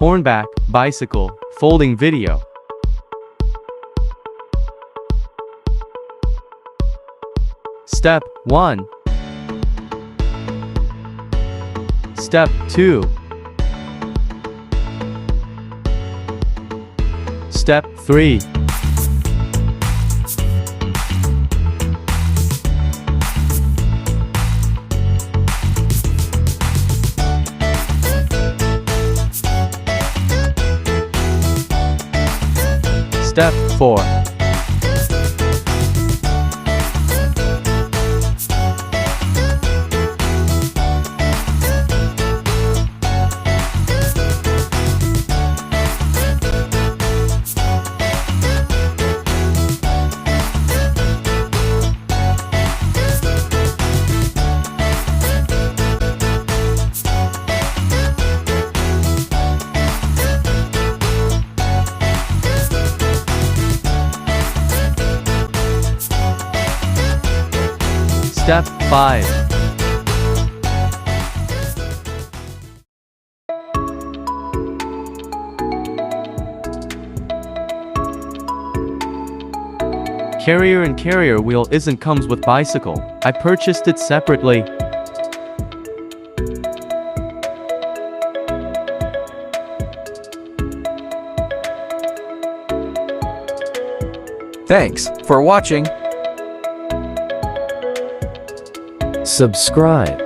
Hornback, bicycle, folding video. Step 1. Step 2. Step 3. Step 4. Step 5. Carrier and carrier wheel isn't comes with bicycle. I purchased it separately. Thanks for watching. Subscribe.